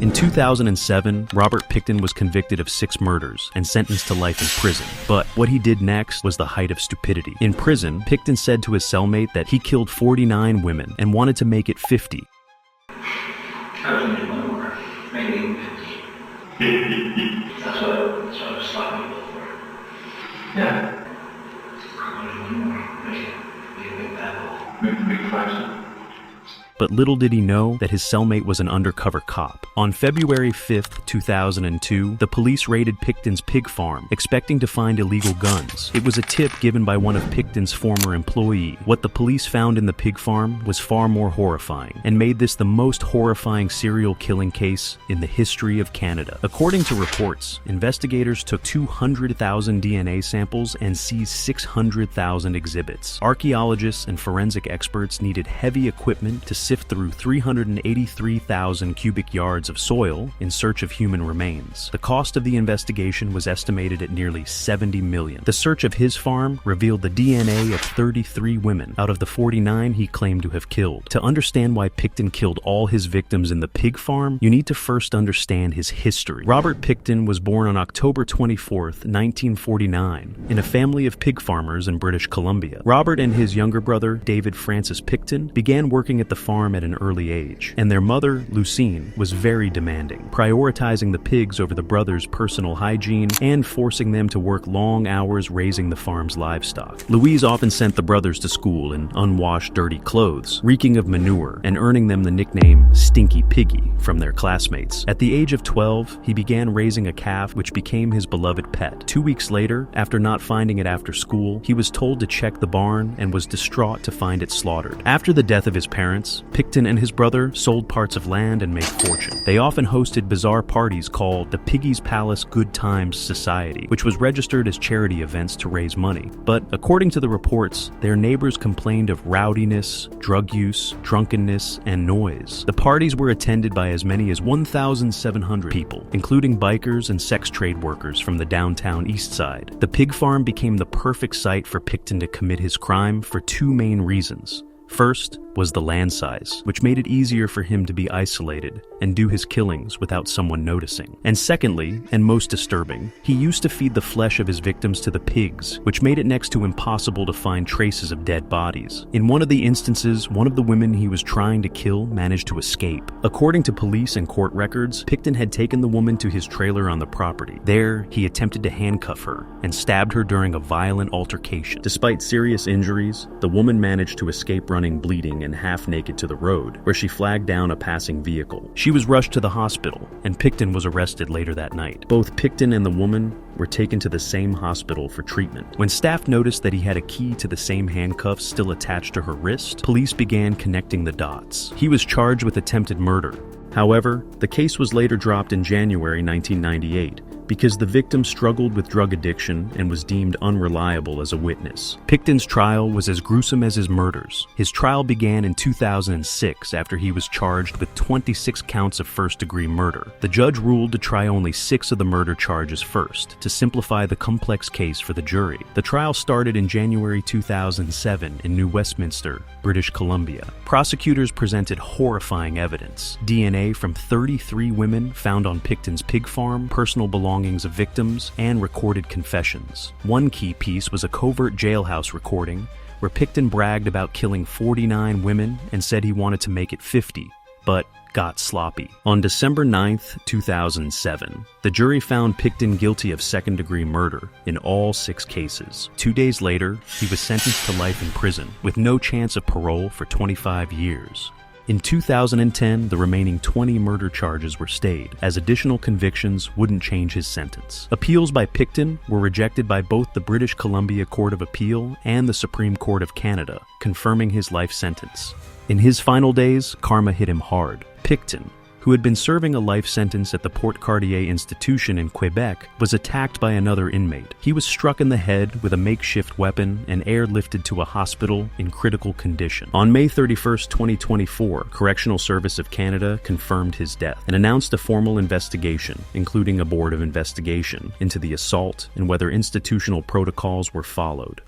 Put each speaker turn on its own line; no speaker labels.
In 2007, Robert Pickton was convicted of 6 murders and sentenced to life in prison. But what he did next was the height of stupidity. In prison, Pickton said to his cellmate that he killed 49 women and wanted to make it 50.
I was in one more, maybe 50. That's what I was stopping for. Yeah. I wanted one more, maybe a big battle. Big fight.
But little did he know that his cellmate was an undercover cop. On February 5th, 2002, the police raided Pickton's pig farm, expecting to find illegal guns. It was a tip given by one of Pickton's former employees. What the police found in the pig farm was far more horrifying, and made this the most horrifying serial killing case in the history of Canada. According to reports, investigators took 200,000 DNA samples and seized 600,000 exhibits. Archaeologists and forensic experts needed heavy equipment to sift through 383,000 cubic yards of soil in search of human remains. The cost of the investigation was estimated at nearly $70 million. The search of his farm revealed the DNA of 33 women out of the 49 he claimed to have killed. To understand why Pickton killed all his victims in the pig farm, you need to first understand his history. Robert Pickton was born on October 24th, 1949, in a family of pig farmers in British Columbia. Robert and his younger brother, David Francis Pickton, began working at the farm at an early age, and their mother, Lucine, was very demanding, prioritizing the pigs over the brothers' personal hygiene and forcing them to work long hours raising the farm's livestock. Louise often sent the brothers to school in unwashed, dirty clothes, reeking of manure, and earning them the nickname Stinky Piggy from their classmates. At the age of 12, he began raising a calf which became his beloved pet. 2 weeks later, after not finding it after school, he was told to check the barn and was distraught to find it slaughtered. After the death of his parents, Pickton and his brother sold parts of land and made fortune. They often hosted bizarre parties called the Piggy's Palace Good Times Society, which was registered as charity events to raise money. But according to the reports, their neighbors complained of rowdiness, drug use, drunkenness, and noise. The parties were attended by as many as 1,700 people, including bikers and sex trade workers from the downtown east side. The pig farm became the perfect site for Pickton to commit his crime for 2 main reasons. First was the land size, which made it easier for him to be isolated and do his killings without someone noticing. And secondly, and most disturbing, he used to feed the flesh of his victims to the pigs, which made it next to impossible to find traces of dead bodies. In one of the instances, one of the women he was trying to kill managed to escape. According to police and court records, Pickton had taken the woman to his trailer on the property. There, he attempted to handcuff her and stabbed her during a violent altercation. Despite serious injuries, the woman managed to escape running bleeding and half naked to the road, where she flagged down a passing vehicle. She was rushed to the hospital, and Pickton was arrested later that night. Both Pickton and the woman were taken to the same hospital for treatment. When staff noticed that he had a key to the same handcuffs still attached to her wrist, police began connecting the dots. He was charged with attempted murder. However, the case was later dropped in January 1998 because the victim struggled with drug addiction and was deemed unreliable as a witness. Pickton's trial was as gruesome as his murders. His trial began in 2006 after he was charged with 26 counts of first-degree murder. The judge ruled to try only 6 of the murder charges first, to simplify the complex case for the jury. The trial started in January 2007 in New Westminster, British Columbia. Prosecutors presented horrifying evidence: DNA from 33 women found on Pickton's pig farm, personal belongings of victims, and recorded confessions. One key piece was a covert jailhouse recording where Pickton bragged about killing 49 women and said he wanted to make it 50, but got sloppy. On December 9th, 2007, the jury found Pickton guilty of second-degree murder in all 6 cases. 2 days later, he was sentenced to life in prison with no chance of parole for 25 years. In 2010, the remaining 20 murder charges were stayed, as additional convictions wouldn't change his sentence. Appeals by Pickton were rejected by both the British Columbia Court of Appeal and the Supreme Court of Canada, confirming his life sentence. In his final days, karma hit him hard. Pickton, who had been serving a life sentence at the Port Cartier Institution in Quebec, was attacked by another inmate. He was struck in the head with a makeshift weapon and airlifted to a hospital in critical condition. On May 31, 2024, Correctional Service of Canada confirmed his death and announced a formal investigation, including a board of investigation, into the assault and whether institutional protocols were followed.